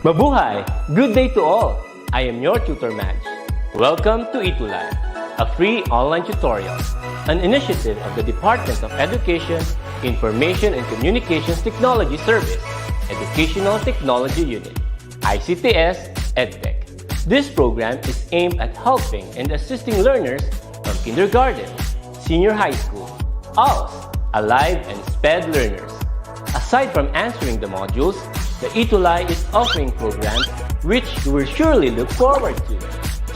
Mabuhay! Good day to all! I am your tutor Madge. Welcome to ETUlay, a free online tutorial, an initiative of the Department of Education, Information and Communications Technology Service, Educational Technology Unit, ICTS EdTech. This program is aimed at helping and assisting learners from kindergarten, senior high school, ALS, Alive and SPED learners. Aside from answering the modules, the ETUlay is offering programs which you will surely look forward to.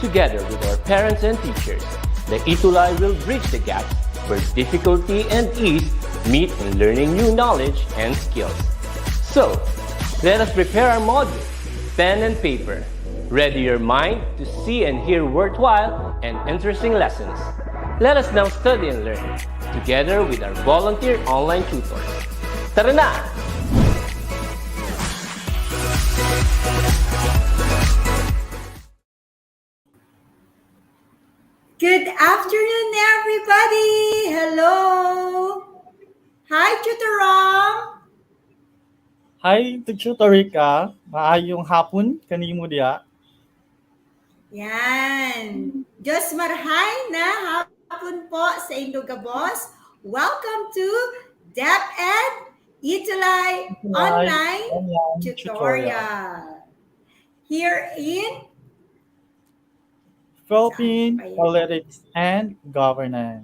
Together with our parents and teachers, the ETUlay will bridge the gaps where difficulty and ease meet in learning new knowledge and skills. So, let us prepare our modules, pen and paper. Ready your mind to see and hear worthwhile and interesting lessons. Let us now study and learn, together with our volunteer online tutors. Tara na! Good afternoon, everybody! Hello! Hi, Tutor Rom! Hi, Tutor Rica. Maayong hapon kanimo diya. Yan! Diyos marhay na hapon po sa inyong gabos. Welcome to DepEd ETUlay Online Tutorial. Here in Philippine, Politics and Governance.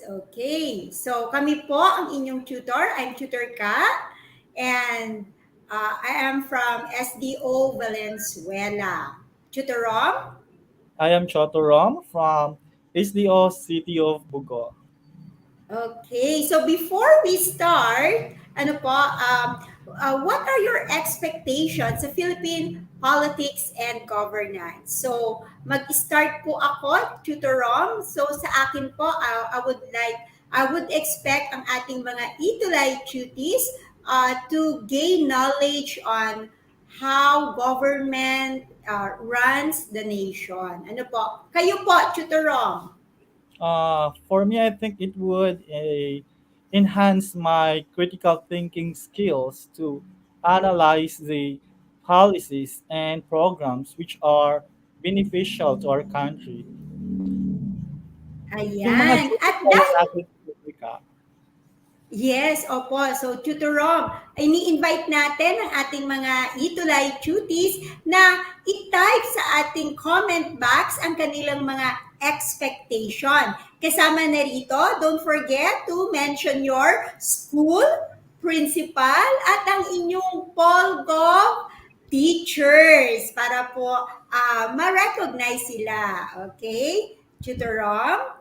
Okay. So, kami po ang inyong tutor. I'm Tutor Ka. And I am from SDO Valenzuela. Tutor Rom? I am Choto Rom from SDO City of Bugo. Okay. So, before we start, what are your expectations sa Philippine politics and governance? So, mag-start po ako, Tutor Rom. So, sa akin po, I would expect ang ating mga ETUlay tutees to gain knowledge on how government runs the nation. Ano po? Kayo po, Tutor Rom. For me, I think it would enhance my critical thinking skills to analyze the policies and programs which are beneficial to our country. Ayan. At dahil... Yes, opo. So, Tutor Rom, ini-invite natin ang ating mga ETUlay tutees na i-type sa ating comment box ang kanilang mga expectation. Kasama na rito, don't forget to mention your school, principal, at ang inyong PolGov teachers para po ma-recognize sila. Okay? Tutor Rom?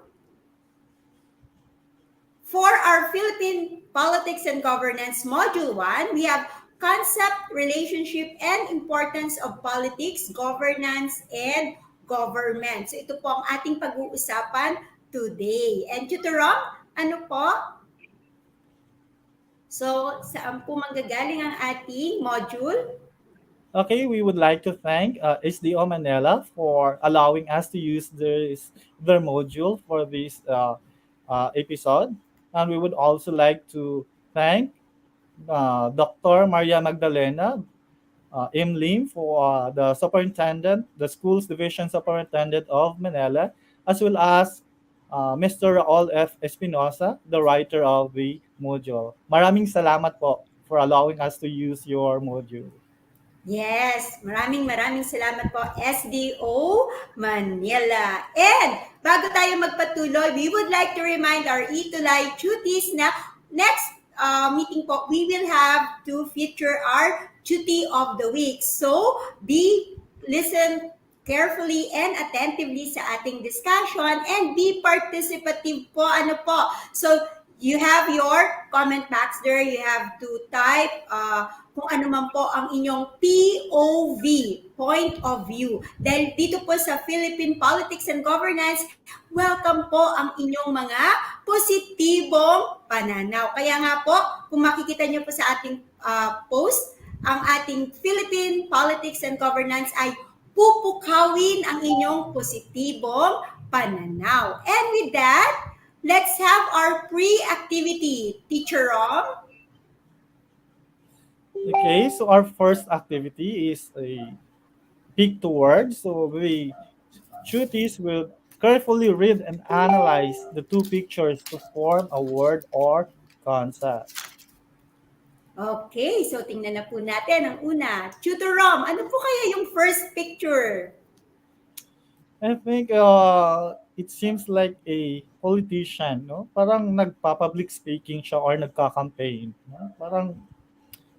For our Philippine Politics and Governance Module 1, we have Concept, Relationship, and Importance of Politics, Governance, and Government. So ito po ang ating pag-uusapan today. And Tutor Rom, ano po? So saan po manggagaling ang ating module? Okay, we would like to thank SDO Manila for allowing us to use their module for this episode. And we would also like to thank Dr. Maria Magdalena M. Lim for the superintendent, the school's division superintendent of Manila, as well as Mr. Raul F. Espinosa, the writer of the module. Maraming salamat po for allowing us to use your module. Yes, maraming salamat po, SDO Manila. And bago tayo magpatuloy, we would like to remind our ETUlay tutees na next meeting po, we will have to feature our tutee of the week. So, listen carefully and attentively sa ating discussion and be participative po. So, you have your comment box there. You have to type kung ano man po ang inyong POV, point of view. Dahil dito po sa Philippine Politics and Governance, welcome po ang inyong mga positibong pananaw. Kaya nga po, kung makikita niyo po sa ating post, ang ating Philippine Politics and Governance ay pupukawin ang inyong positibong pananaw. And with that, let's have our pre-activity. Teacher Rom? Okay, so our first activity is a pick two words. So we Chutis will carefully read and analyze the two pictures to form a word or concept. Okay, so tingnan na po natin ang una. Tutorom, ano po kaya yung first picture? I think it seems like a politician, no? Parang nagpa-public speaking siya or nagka-campaign. No?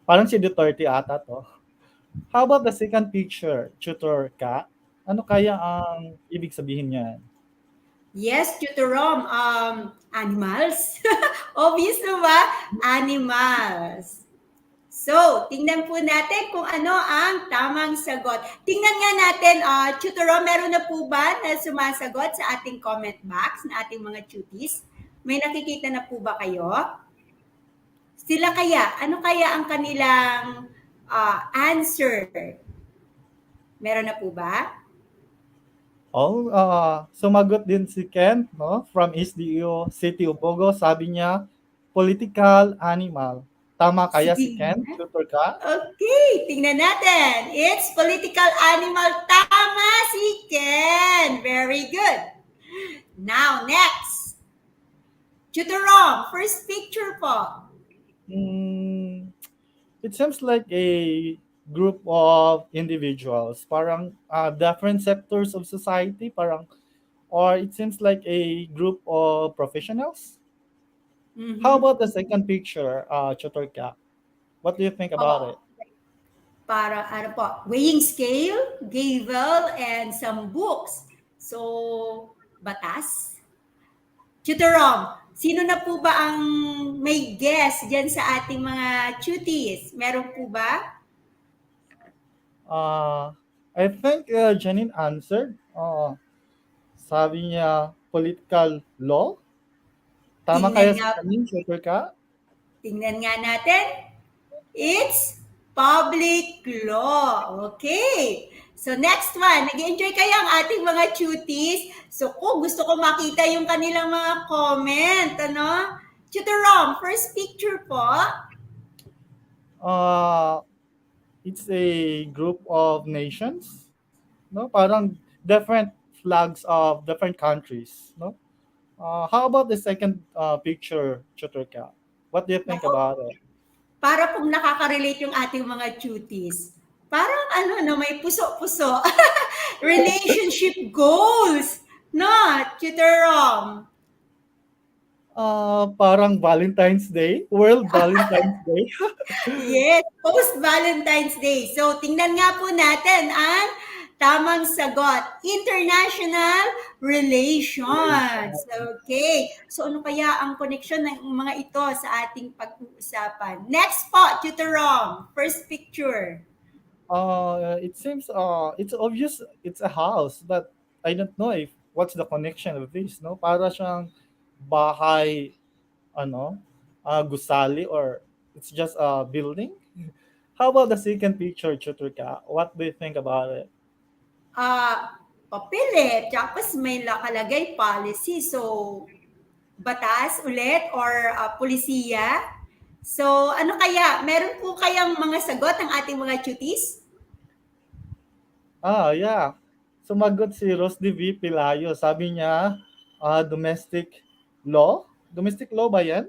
Parang si Duterte ata to. How about the second picture, tutor ka? Ano kaya ang ibig sabihin niyan? Yes, tutorom, animals. Obvious na ba? Animals. So, tingnan po natin kung ano ang tamang sagot. Tingnan nga natin, tutorom, meron na po ba na sumasagot sa ating comment box na ating mga tuties? May nakikita na po ba kayo? Sila kaya, ano kaya ang kanilang answer? Meron na po ba? Oh, sumagot din si Ken, no? From SDO City Ubogo, sabi niya, political animal. Tama kaya si Sige Ken? nga. Tutor ka? Okay, tingnan natin. It's political animal. Tama si Ken. Very good. Now, next. Tutorong, first picture po. Mm, it seems like a group of individuals, parang different sectors of society, parang, or it seems like a group of professionals. How Mhm. about the second picture, Tutor ka? What do you think about it? Oh, para ano po, weighing scale, gavel, and some books. So, batas. Tutorong, sino na po ba ang may guess dyan sa ating mga cuties? Meron po ba? Uh, I think Janine answered. Sabi niya, political law. Tama Tingnan kaya si nga, Janine, Tutor ka? tingnan nga natin. It's public law. Okay. So next one, nag-enjoy kayo ang ating mga cuties. So kung gusto ko makita yung kanilang mga comment, ano? Tutorom, first picture po. Uh, it's a group of nations, no? Parang different flags of different countries, no? How about the second picture, Chuturka? What do you think Naku, about it? para pong nakaka-relate yung ating mga cuties. Parang ano, no, may puso-puso. Relationship goals. No, Tutorom. Parang Valentine's Day, World Valentine's Day. Yes, post-Valentine's Day. So, tingnan nga po natin ang tamang sagot. International relations. Okay. So, ano kaya ang connection ng mga ito sa ating pag-uusapan? Next po, Tutorong. First picture. It seems it's obvious it's a house, but I don't know if what's the connection of this, no? Para siyang bahay, ano, gusali, or it's just a building. How about the second picture, Chuturka? What do you think about it? Papel eh. Tapos may nakalagay policy. So, batas ulit or polisiya. So, ano kaya? Meron po kayang mga sagot ng ating mga cuties? Yeah. Sumagot si Rosdy V. Pilayo. Sabi niya, domestic law? Domestic law ba yan?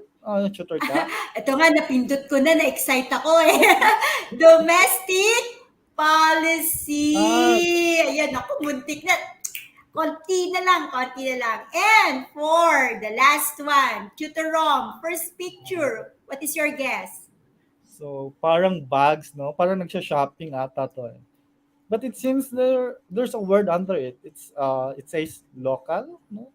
Chuturka? Ito nga, napindot ko na, na-excite ako eh. Domestic policy. Ah, Ayan, ako, muntik na. Konti na lang, konti na lang. And for the last one, Tutorom, first picture. What is your guess? so parang bags, no? Parang nagsha-shopping ata to eh. But it seems there's a word under it. It says local, no?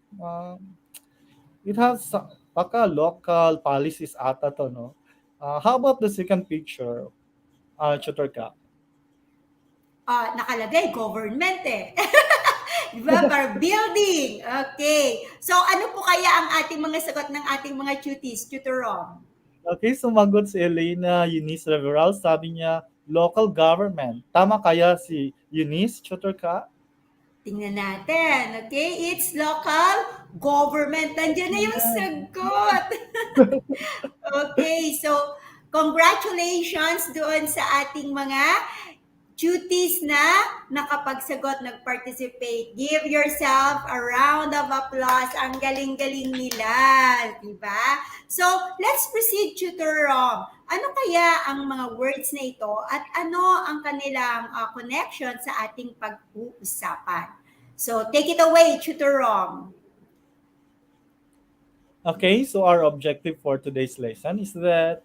It has baka local policies ata to, no? How about the second picture, Chuturka? Nakalagay, government eh. Diba? Para building. Okay. So, ano po kaya ang ating mga sagot ng ating mga cuties, Tutorom? Okay, sumagot si Elena Eunice Reveral. Sabi niya, local government. Tama kaya si Eunice, Chuturka? Tingnan natin. Okay, it's local government. Nandiyan na yung sagot. Okay, so Congratulations doon sa ating mga cuties na nakapagsagot, nag-participate. Give yourself a round of applause. Ang galing-galing nila, di ba? So, let's proceed, Tutor Rom. Ano kaya ang mga words na ito at ano ang kanilang connection sa ating pag-uusapan? So, take it away, Tutor Rom. Okay, so our objective for today's lesson is that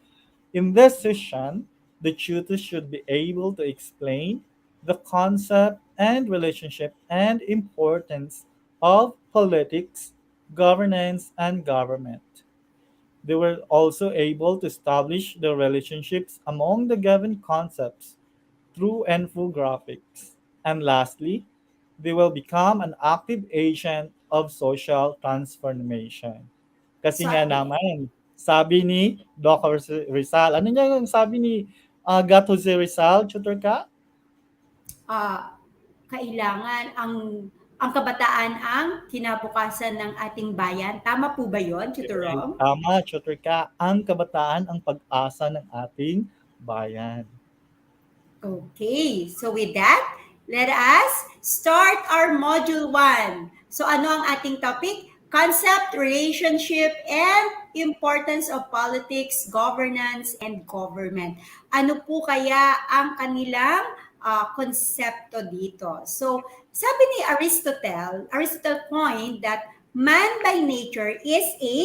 in this session, the tutor should be able to explain the concept and relationship and importance of politics, governance, and government. They were also able to establish the relationships among the given concepts through infographics. And lastly, they will become an active agent of social transformation. Kasi So, nga naman, sabi ni Doc Rizal, ano niya yung sabi ni Gato Rizal, tutor ka? uh, kailangan ang kabataan ang kinabukasan ng ating bayan. Tama po ba 'yon, Tutor Correct. Rom? Tama, tutor ka. Ang kabataan ang pag-asa ng ating bayan. Okay, so with that, let us start our module 1. So ano ang ating topic? Concept, relationship, and importance of politics, governance, and government. Ano po kaya ang kanilang konsepto dito? So, sabi ni Aristotle coined that man by nature is a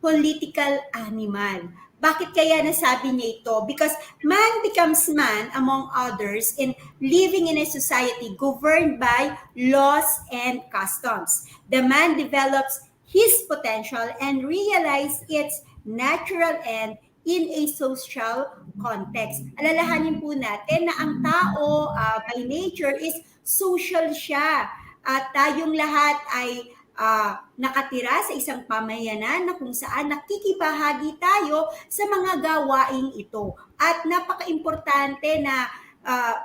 political animal. Bakit kaya nasabi niya ito? Because man becomes man among others in living in a society governed by laws and customs. The man develops his potential and realize its natural end in a social context. Alalahanin po natin na ang tao by nature is social siya. At tayong lahat ay nakatira sa isang pamayanan na kung saan nakikibahagi tayo sa mga gawaing ito. At napaka-importante na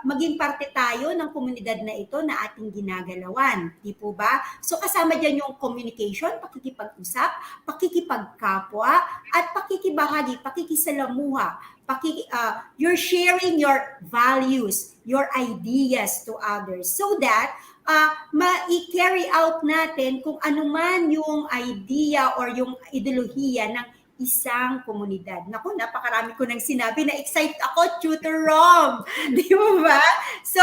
maging parte tayo ng komunidad na ito na ating ginagalawan. Di po ba? So kasama dyan yung communication, pakikipag-usap, pakikipagkapwa, at pakikibahagi, pakikisalamuha. You're sharing your values, your ideas to others so that ma-carry out natin kung ano man yung idea or yung ideolohiya ng isang komunidad. Naku, napakarami ko nang sinabi na excite ako, Tutor Rom. Di ba? So,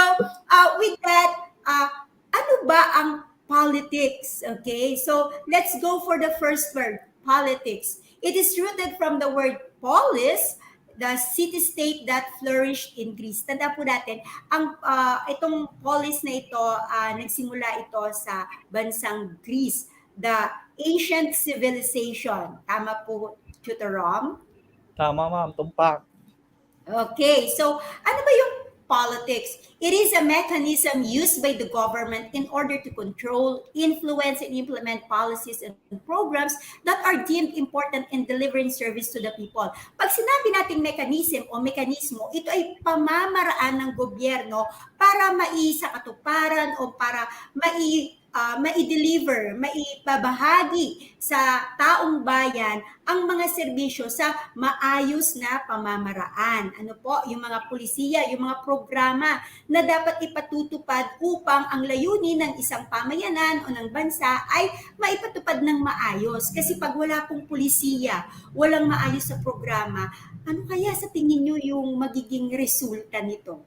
with that, ano ba ang politics? Okay, so let's go for the first word, politics. It is rooted from the word polis, the city-state that flourished in Greece. Tanda po natin, itong polis na ito, nagsimula ito sa bansang Greece, the ancient civilization. Tama po, Tutor Rom? Tama, ma'am. Tumpak. Okay, so ano ba yung politics? It is a mechanism used by the government in order to control, influence, and implement policies and programs that are deemed important in delivering service to the people. Pag sinabi nating mechanism o mekanismo, ito ay pamamaraan ng gobyerno para maisakatuparan o para mai-deliver, maipabahagi sa taong bayan ang mga serbisyo sa maayos na pamamaraan. Ano po, yung mga pulisiya, yung mga programa na dapat ipatutupad upang ang layunin ng isang pamayanan o ng bansa ay maipatupad ng maayos. Kasi pag wala pong pulisiya, walang maayos sa programa, ano kaya sa tingin nyo yung magiging resulta nito?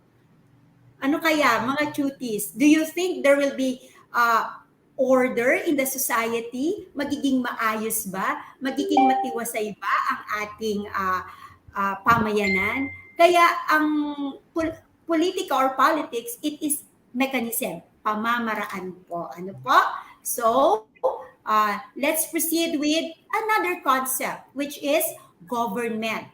Ano kaya, mga cuties? Do you think there will be order in the society? Magiging maayos ba? Magiging matiwasay ba ang ating pamayanan? Kaya ang politika or politics, it is mechanism, pamamaraan po. Ano po? So, let's proceed with another concept, which is government.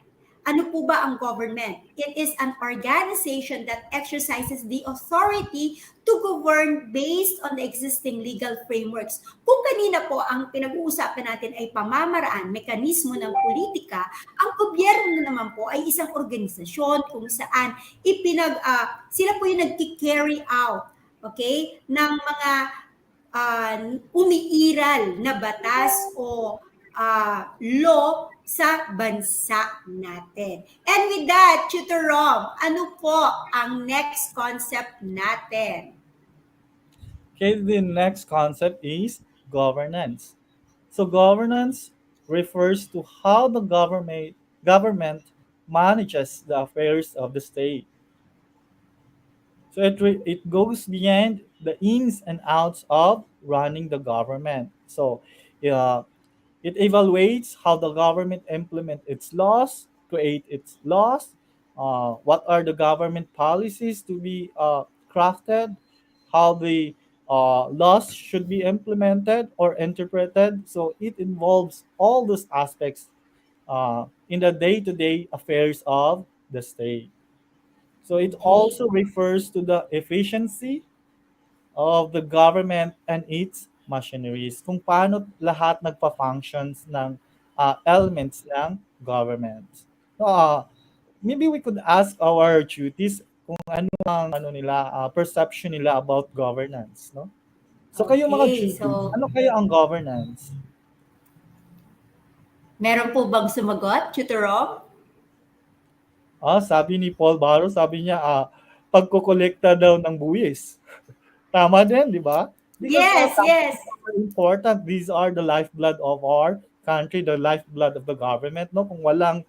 Ano po ba ang government? It is an organization that exercises the authority to govern based on the existing legal frameworks. Kung kanina po ang pinag-uusapan natin ay pamamaraan, mekanismo ng politika, ang gobyerno naman po ay isang organisasyon kung saan sila po yung nag-carry out, okay, ng mga umiiral na batas o law sa bansa natin. And with that, Tutor Rom, ano po ang next concept natin? Okay, the next concept is governance. So governance refers to how the government manages the affairs of the state. So it goes beyond the ins and outs of running the government. So uh, it evaluates how the government implement its laws, create its laws, what are the government policies to be crafted, how the laws should be implemented or interpreted. So it involves all those aspects in the day-to-day affairs of the state. So it Okay. also refers to the efficiency of the government and its machineries, kung paano lahat nagpa-functions ng elements ng government. So, maybe we could ask our duties kung ano ang nila perception nila about governance, no? So kayo mga Okay, duties, so ano kaya ang governance? meron po bang sumagot, Tutor Rom? Sabi ni Paul Barro, sabi niya pagkokolekta daw ng buwis. Tama din, di ba? Because Yes, yes. taxes are important. These are the lifeblood of our country, the lifeblood of the government. No, kung walang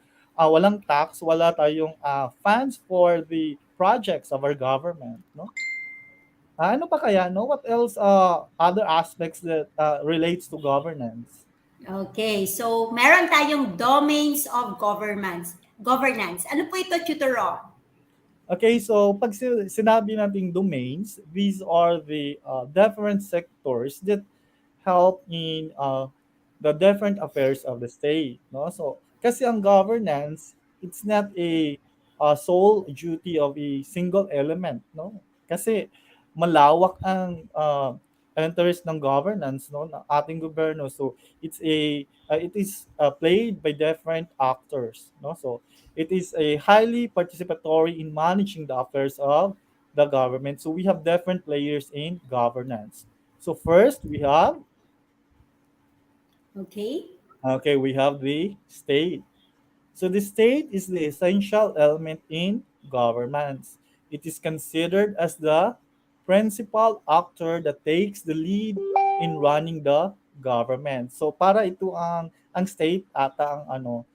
tax, wala tayong funds for the projects of our government. No, ano pa kaya? No, what else? Other aspects that relates to governance. Okay, so meron tayong domains of governance. Governance. Ano po ito, Tutor Rom? Okay, so pag sinabi nating domains, these are the different sectors that help in the different affairs of the state. No? So, kasi ang governance, it's not a sole duty of a single element. No? Kasi malawak ang interest ng governance no ng ating gobyerno. So it is played by different actors. No? So it is a highly participatory in managing the affairs of the government. So we have different players in governance. So first Okay. we have the state. So the state is the essential element in governance. It is considered as the principal actor that takes the lead in running the government. So para ito ang state ata ang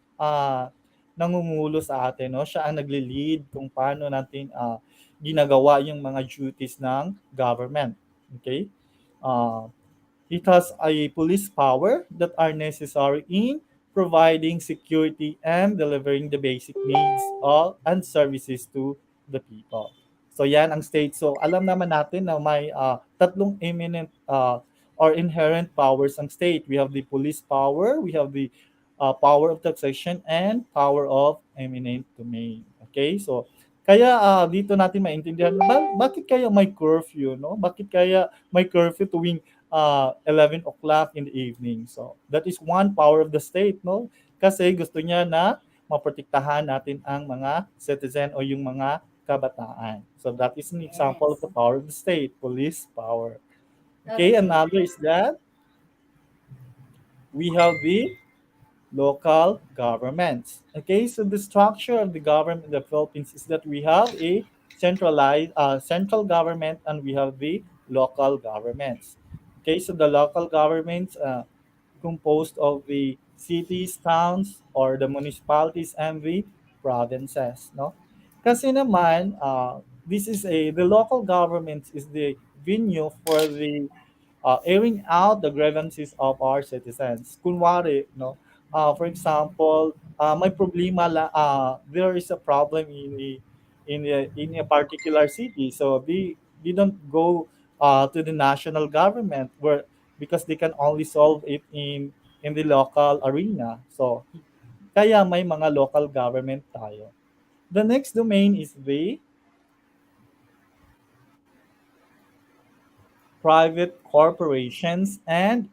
nangumulo sa atin, no? Siya ang nagle-lead kung paano natin ginagawa yung mga duties ng government. Okay? Uh, It has a police power that are necessary in providing security and delivering the basic needs and services to the people. So yan ang state. So alam naman natin na may tatlong eminent or inherent powers ang state. We have the police power, we have the power of taxation, and power of eminent domain. Okay? So kaya dito natin maintindihan bakit kaya may curfew, no? Bakit kaya may curfew tuwing 11 o'clock in the evening. So, that is one power of the state, no? Kasi gusto niya na maprotektahan natin ang mga citizen o yung mga kabataan. So, that is an example of Yes. the power of the state, police power. Okay, Okay. another is that we have the local governments. Okay, so the structure of the government in the Philippines is that we have a central government and we have the local governments. Okay, so the local governments composed of the cities, towns, or the municipalities and the provinces. No, kasi naman the local government is the venue for the airing out the grievances of our citizens. Kunwari, no, for example, may problema there is a problem in a particular city, so they don't go to the national government where because they can only solve it in the local arena. So kaya may mga local government tayo. The next domain is the private corporations and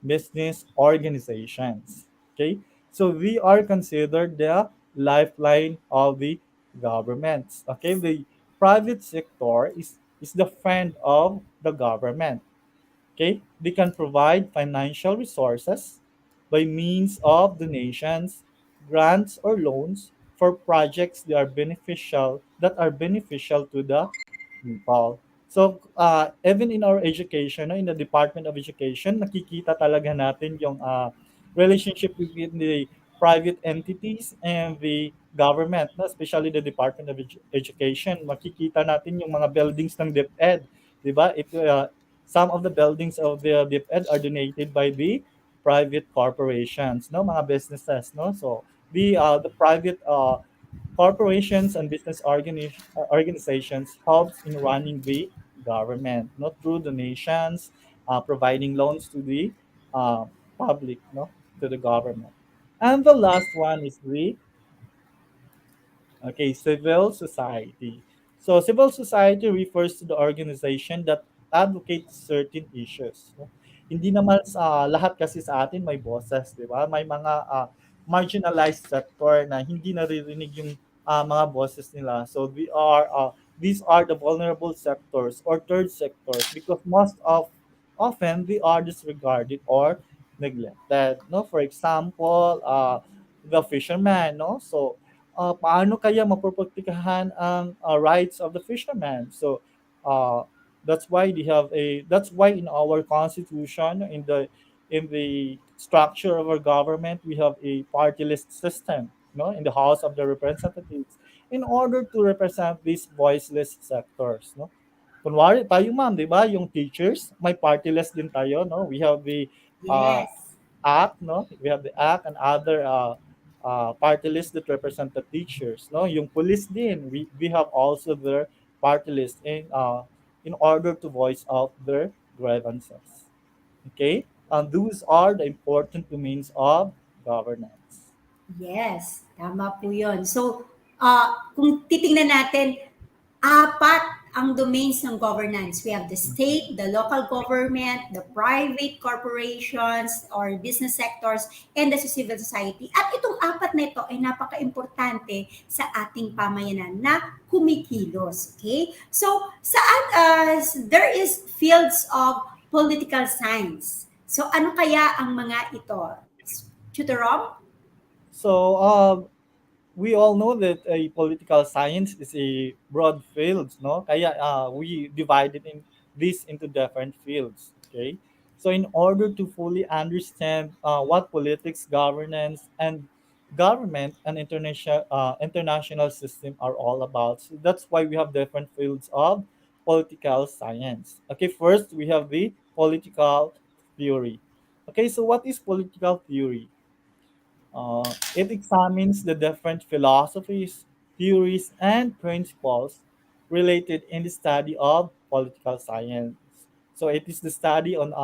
business organizations. Okay, so we are considered the lifeline of the governments. Okay, the private sector is the friend of the government. Okay, they can provide financial resources, by means of donations, grants, or loans for projects that are beneficial to the people. So, even in our education, no, in the Department of Education, nakikita talaga natin yung relationship between the private entities and the government, no? Especially the Department of Education. Makikita natin yung mga buildings ng DepEd, di ba? Some of the buildings of the DepEd are donated by the private corporations, no, mga businesses, no. So the private corporations and business organizations helps in running the government, not through donations, providing loans to the uh, public, no, to the government. And the last one is the okay, civil society. So civil society refers to the organization that advocates certain issues. No? Hindi naman sa lahat kasi sa atin may boses, di ba? May mga marginalized sector na hindi naririnig yung mga boses nila. So these are the vulnerable sectors or third sectors because most of often they are disregarded or neglected. No, for example, the fisherman. No, so paano kaya maproprotektahan ang rights of the fisherman? So uh, that's why in our constitution, in the structure of our government, we have a party list system, no, in the House of the Representatives, in order to represent these voiceless sectors, no. Kunwari tayo ma'am, 'di ba, yung teachers, may party list din tayo, no. We have the uh, Yes. act, no? We have the act and other party list that represent the teachers, no? Yung police din, we have also their party list in order to voice out their grievances. Okay? And those are the important domains of governance. Yes, tama po yun. So, kung titingnan natin, apat ang domains ng governance. We have the state, the local government, the private corporations or business sectors, and the civil society. At itong apat na ito ay napaka-importante sa ating pamayanan na kumikilos. Okay? So, there is fields of political science. So, ano kaya ang mga ito? Tutor Rob? So, we all know that a political science is a broad field, no? Kaya we divided in this into different fields. Okay, so in order to fully understand what politics, governance, and government and international system are all about, so that's why we have different fields of political science. Okay, first we have the political theory. Okay, so what is political theory? It examines the different philosophies, theories, and principles related in the study of political science. So it is the study on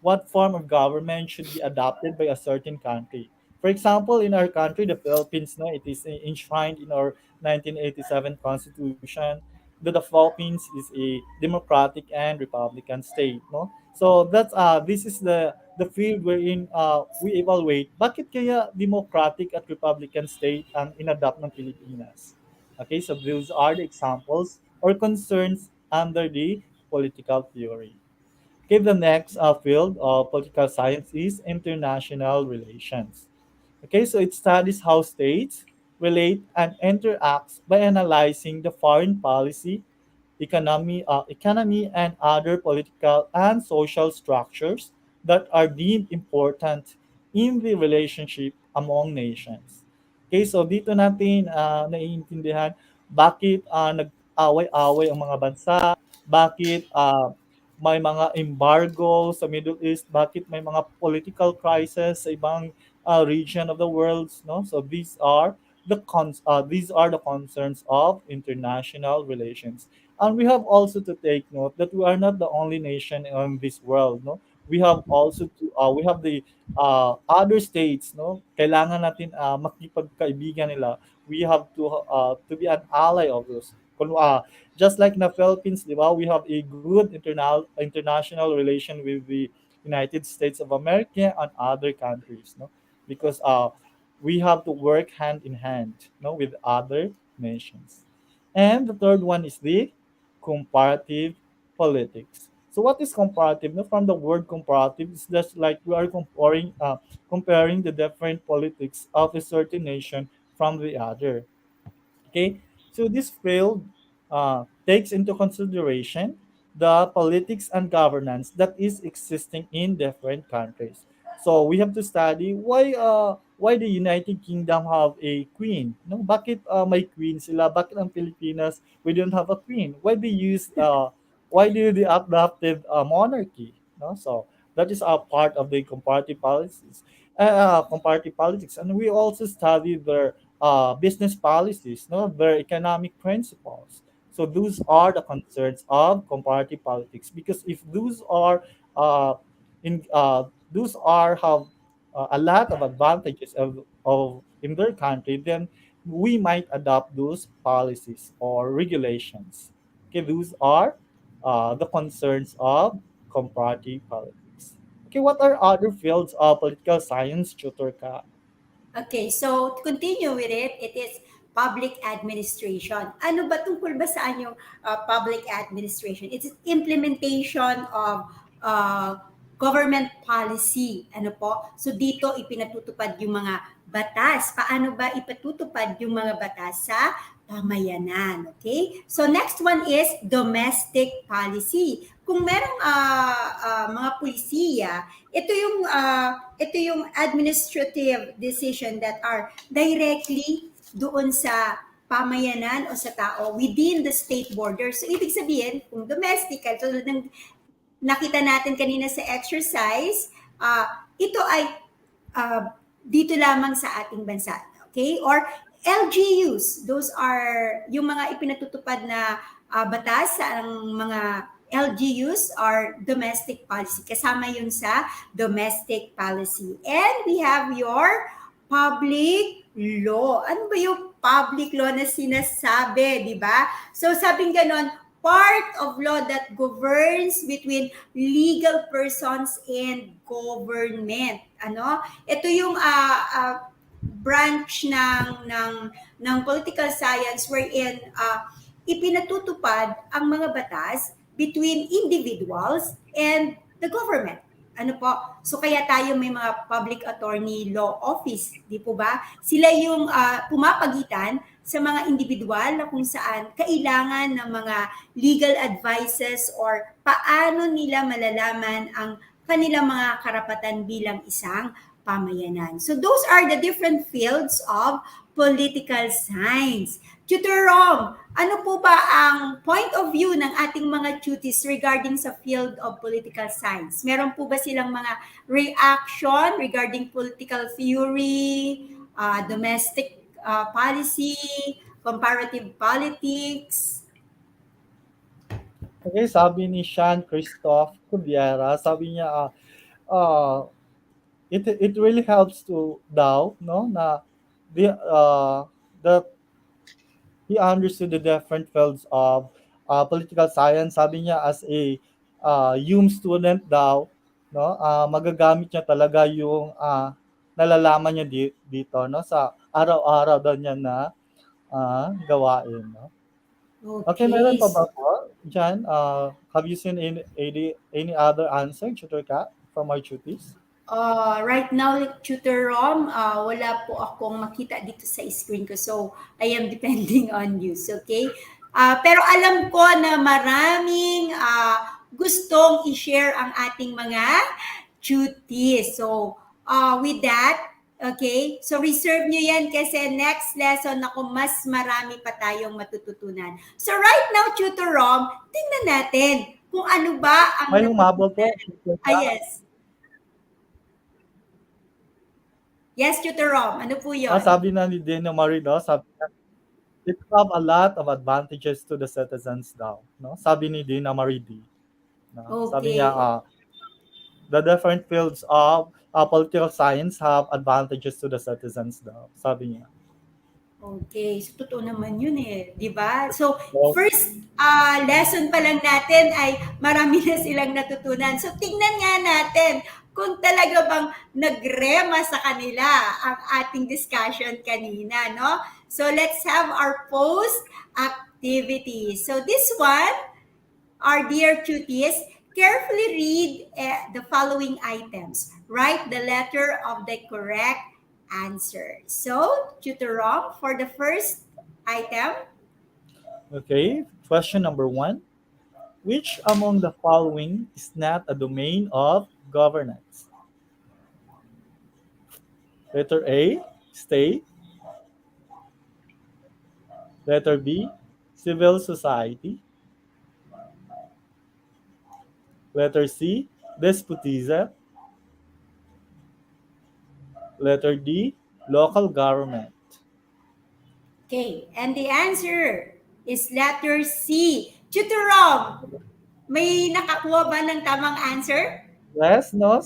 what form of government should be adopted by a certain country. For example, in our country, the Philippines, no, it is enshrined in our 1987 Constitution that the Philippines is a democratic and republican state, no? So this is the field wherein we evaluate bakit kaya democratic at republican state ang inadapt ng Pilipinas. Okay, so those are the examples or concerns under the political theory. Okay, the next field of political science is international relations. Okay, so it studies how states relate and interact by analyzing the foreign policy, economy, and other political and social structures that are deemed important in the relationship among nations. Okay, so dito natin naiintindihan bakit nag-away-away ang mga bansa, bakit may mga embargo sa Middle East, bakit may mga political crisis sa ibang region of the world, no? So these are the concerns of international relations. And we have also to take note that we are not the only nation in this world, no? We have the other states, no? Kailangan natin makipagkaibigan nila. We have to be an ally of those. Just like in the Philippines, di ba, we have a good international relation with the United States of America and other countries, no? Because we have to work hand in hand, no, with other nations. And the third one is the comparative politics. So what is comparative? No, from the word comparative, it's just like we are comparing the different politics of a certain nation from the other. Okay, so this field takes into consideration the politics and governance that is existing in different countries. So we have to study why the United Kingdom have a queen. No, bakit may queen sila? Bakit ang Pilipinas we don't have a queen? Why do they adopted monarchy? No, so that is a part of the comparative politics, and we also study their business policies, no, their economic principles. So those are the concerns of comparative politics. Because if uh, in those are have a lot of advantages of in their country, then we might adopt those policies or regulations. Okay, those are the concerns of comparative politics. Okay, what are other fields of political science, tutor ka? Okay, so to continue with it, it is public administration. Ano ba tungkol ba saan yung public administration? It's implementation of uh, government policy. Ano po? So dito ipinatutupad yung mga batas. Paano ba ipatutupad yung mga batas sa pamayanan? Okay? So next one is domestic policy. Kung merong mga pulisiya, ito yung administrative decision that are directly doon sa pamayanan o sa tao within the state borders. So, ibig sabihin, kung domestic, tulad ng nakita natin kanina sa exercise, ito ay dito lamang sa ating bansa. Okay? Or LGUs, those are yung mga ipinatutupad na batas sa mga LGUs are domestic policy. Kasama yun sa domestic policy. And we have your public law. Ano ba yung public law na sinasabi, di ba? So sabing ganon, part of law that governs between legal persons and government. Ano? Ito yung branch ng political science wherein ipinatutupad ang mga batas between individuals and the government. Ano po? So kaya tayo may mga public attorney law office, di po ba? Sila yung pumapagitan sa mga individual na kung saan kailangan ng mga legal advices or paano nila malalaman ang kanilang mga karapatan bilang isang pamayanan. So those are the different fields of political science. Tutor Rom, ano po ba ang point of view ng ating mga tuties regarding sa field of political science? Meron po ba silang mga reaction regarding political theory, domestic policy, comparative politics? Okay, sabi ni Sean Christoph Cubiera, sabi niya, it really helps to daw, no, na the he understood the different fields of political science. Sabi niya as a student daw, no, magagamit niya talaga yung nalalaman niya dito, no, sa araw-araw daw niya na gawain, no. Okay, meron Okay. pa ba po dyan? Have you seen any other answer, Tutor Kat, from our tuties? Right now, Tutor Rom, wala po akong makita dito sa screen ko. So, I am depending on you. Okay? Pero alam ko na maraming gustong i-share ang ating mga duties. So, with that, okay, so reserve nyo yan kasi next lesson ako mas marami pa tayong matututunan. So, right now, Tutor Rom, tingnan natin kung ano ba ang May humabol po. yes. Yes, Tutor Rom. Ano po yun? Sabi na ni Dino Marino, sabi niya, it have a lot of advantages to the citizens daw. No? Sabi ni Dina Maridi. No? Sabi Okay. niya, the different fields of political science have advantages to the citizens daw. Sabi niya. Okay. So, totoo naman yun eh. Di ba? So, So, first lesson pa lang natin ay marami na silang natutunan. So, tingnan nga natin kung talaga bang nagrema sa kanila ang ating discussion kanina, no? So, let's have our post activity. So, this one, our dear cuties, carefully read the following items. Write the letter of the correct answer. So, Tutor Rom, for the first item, Okay, question number one. Which among the following is not a domain of governance? Letter A, state. Letter B, civil society. Letter C, despotism. Letter D, local government. okay, and the answer is letter C. Tutor Rom, may nakakuha ba ng tamang answer? Yes, no?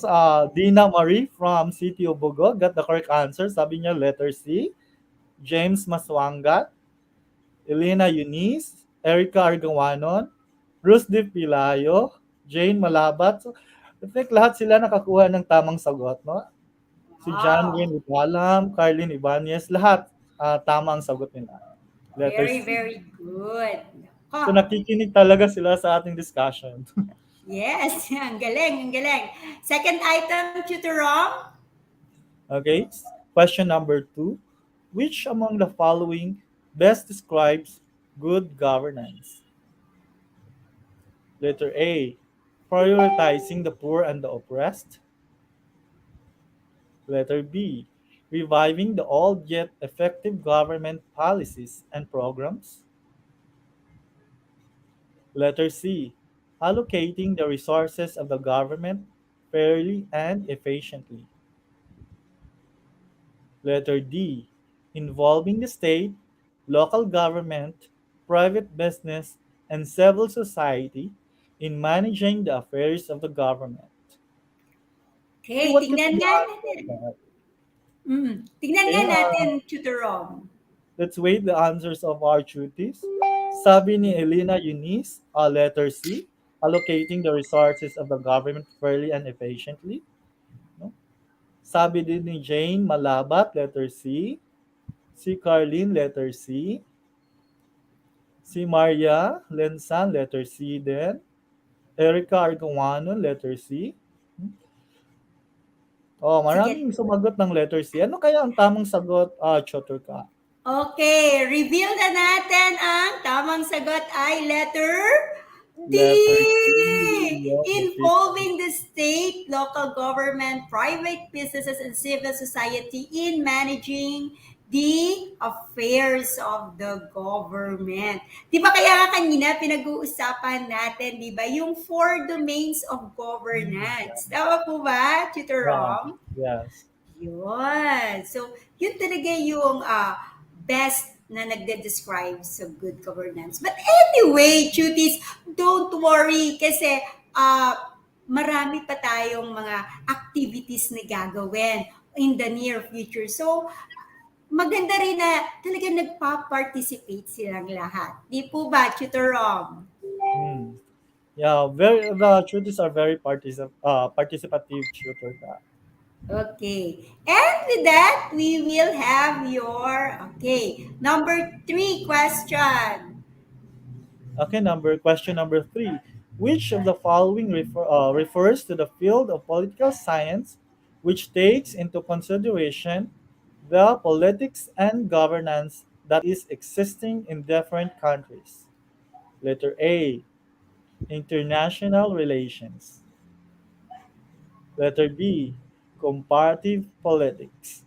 Dina Marie from City of Bogor got the correct answer. Sabi niya letter C. James Maswangat, Elena Eunice, Erica Argawanon, Bruce De Pilayo, Jane Malabat. So, I think lahat sila nakakuha ng tamang sagot, no? Si John Wow, Wayne Ibalam, Carlin Ibanez, lahat tama ang sagot nila. Letter very, C. very good. So Nako, nakikinig talaga sila sa ating discussion. yes, ang galing, ang galing. Second item, Tutor Rom, Okay, question number two. Which among the following best describes good governance? Letter A. Prioritizing the poor and the oppressed. Letter B. Reviving the old yet effective government policies and programs. Letter C. Allocating the resources of the government fairly and efficiently. Letter D. Involving the state, local government, private business, and civil society in managing the affairs of the government. Okay, okay, what could be tingnan the nga answer of natin. that? Tingnan nga Okay, natin, Tutor Rom. let's wait the answers of our duties. Sabi ni Elena Eunice, letter C, allocating the resources of the government fairly and efficiently. No? Sabi din ni Jane Malabat, letter C. Si Carlin, letter C. Si Maria Lensan, letter C din. Erica Argawanon, letter C. Oh, Sige. maraming sumagot ng letter C. Ano kaya ang tamang sagot, Chotor ka? Okay, reveal na natin ang tamang sagot ay letter D! Letter D. Yes, Involving the state, local government, private businesses, and civil society in managing the affairs of the government. Di ba kaya nga kanina pinag-uusapan natin, di ba, yung four domains of governance. Tama po ba, Tutor yeah, Rom? yes. Yun. So, yun talaga yung best na nagde-describe sa good governance. But anyway, cuties, don't worry kasi marami pa tayong mga activities na gagawin in the near future. So, maganda rin na talaga nagpa-participate silang lahat. Di po ba, Tutor Rom? Hmm. Yeah, the tutors are very participative tutor ka. Okay. And with that, we will have your, number 3 question. Okay, question number three. Which of the following refers to the field of political science which takes into consideration the politics and governance that is existing in different countries? Letter A. International relations. Letter B. Comparative politics.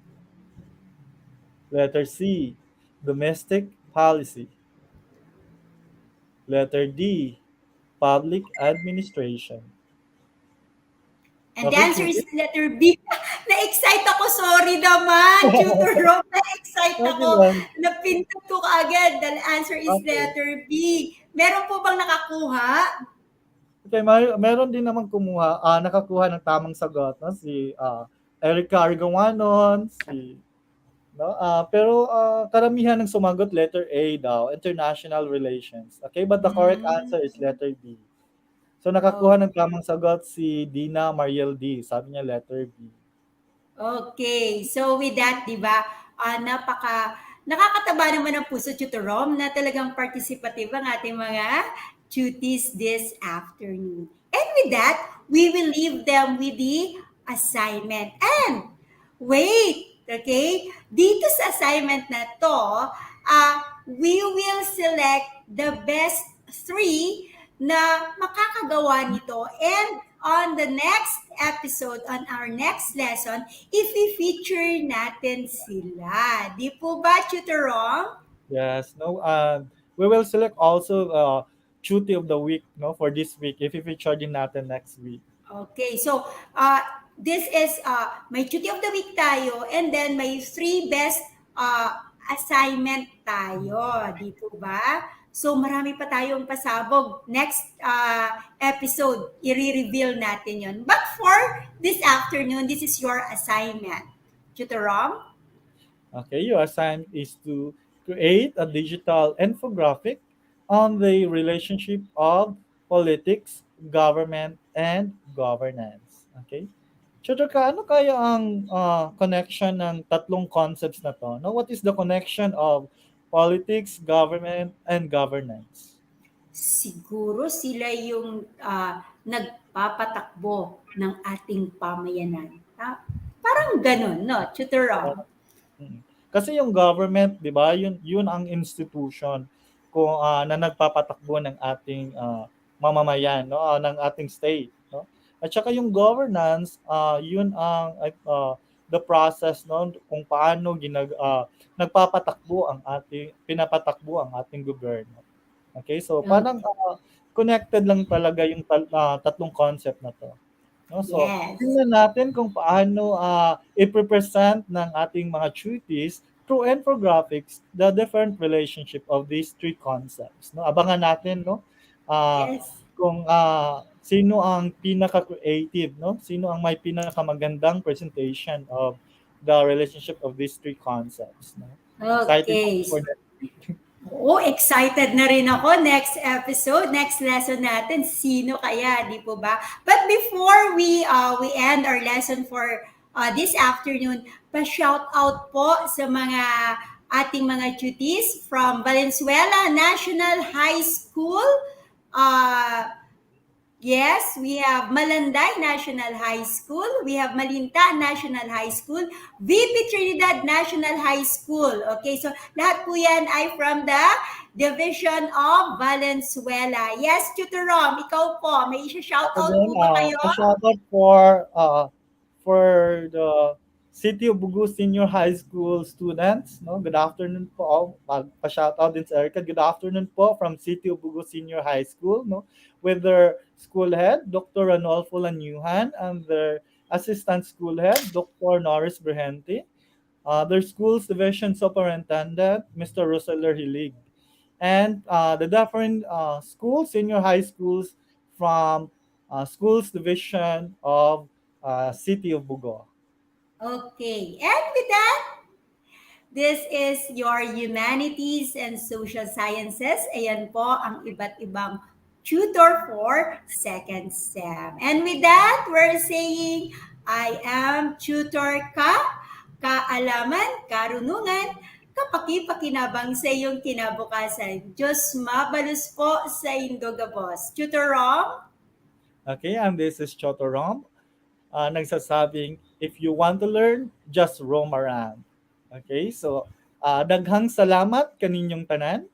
Letter C. Domestic policy. Letter D. Public administration. And the Okay, answer is Judith? letter B. Na-excite ako. Sorry naman, Tutor Rob. Na-excite Okay ako. lang. Napindot ko kaagad. The answer is Okay. letter B. Meron po bang nakakuha? Okay, meron din naman nakakuha ng tamang sagot, no? Si Erica Argawanon, no? Pero karamihan ng sumagot letter A daw, international relations. Okay, but the correct answer is Mm, letter B. So nakakuha ng okay. tamang sagot si Dina Mariel D. Sabi niya letter B. Okay. So with that, 'di ba? Nakakataba naman ng puso, Tutor Rom, na talagang participative ang ating mga duties this afternoon. And with that, we will leave them with the assignment. And wait, okay? Dito sa assignment na to, we will select the best 3 na makakagawa nito. And on the next episode, on our next lesson, if i-feature natin sila. Di po ba, Tutor Rom? Yes, no. We will select also duty of the week, no, for this week if i-feature din natin next week. Okay, so this is may duty of the week tayo and then may 3 best assignment tayo, di po ba? So marami pa tayong pasabog. Next episode, i-reveal natin yon. But for this afternoon, this is your assignment. Tutor Rom? Okay, your assignment is to create a digital infographic on the relationship of politics, government, and governance. Okay? Tutor ka, ano kaya ang connection ng tatlong concepts na to? No? What is the connection of politics, government, and governance? Siguro sila yung nagpapatakbo ng ating pamayanan. Parang ganun, no? Tutor Rom? Kasi yung government, 'di ba? Yun ang institution kung na nagpapatakbo ng ating mamamayan, no? Ng ating state, no? At saka yung governance, yun ang the process, no, kung paano pinapatakbo ang ating gobyerno. Okay? So parang connected lang talaga yung tatlong concept na 'to. No? So, Yes. tingnan natin kung paano i-present ng ating mga duties through infographics the different relationship of these 3 concepts. No? Abangan natin, no? Yes. Kung sino ang pinaka-creative, no? Sino ang may pinakamagandang presentation of the relationship of these 3 concepts. No? Excited Okay. for that. Oo, excited na rin ako. Next episode, next lesson natin, sino kaya, di po ba? But before we end our lesson for this afternoon, pa-shout out po sa mga ating mga cuties from Valenzuela National High School. Yes, we have Malanday National High School, we have Malinta National High School, VP Trinidad National High School. Okay, so lahat po yan ay from the Division of Valenzuela. Yes, Tutor Rom, ikaw po, may isa-shoutout po ba kayo? Shoutout for the City of Bugu Senior High School students. No? Good afternoon po. Pa-shoutout din sa Erica. Good afternoon po from City of Bugu Senior High School. No? With their school head, Dr. Ranolfo Lanyuhan, and their assistant school head, Dr. Norris Brehente. Their school's division superintendent, Mr. Roseller Hilig. And the different schools, senior high schools from schools division of City of Bugo. Okay, and with that, this is your Humanities and Social Sciences. Ayan po ang iba't ibang tutor for second SEM. And with that, we're saying, I am Tutor Ka, kaalaman, karunungan, kapaki-pakinabang sa iyong kinabukasan. Diyos mabalus po sa Indogabos. Tutor Rom? Okay, and this is Tutor Rom. Nagsasabing, if you want to learn, just roam around. Okay, so daghang salamat kaninyong tanan.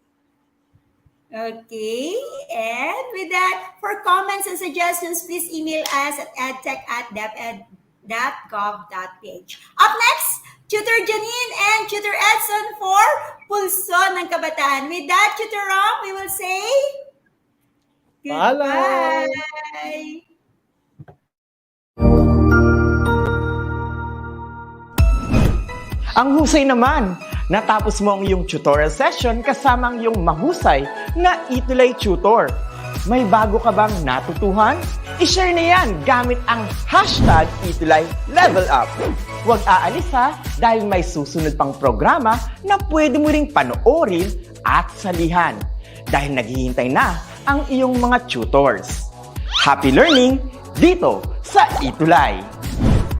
Okay, and with that, for comments and suggestions, please email us at edtech@deped.gov.ph. Up next, Tutor Janine and Tutor Edson for Pulso ng Kabataan. With that, Tutor Rom, we will say goodbye. Paalam! Ang husay naman! Natapos mo ang iyong tutorial session kasama ang iyong mahusay na ETUlay tutor. May bago ka bang natutuhan? I-share na yan gamit ang hashtag #ETUlayLevelUp. Huwag aalis ha dahil may susunod pang programa na pwede mo ring panoorin at salihan dahil naghihintay na ang iyong mga tutors. Happy learning dito sa ETUlay!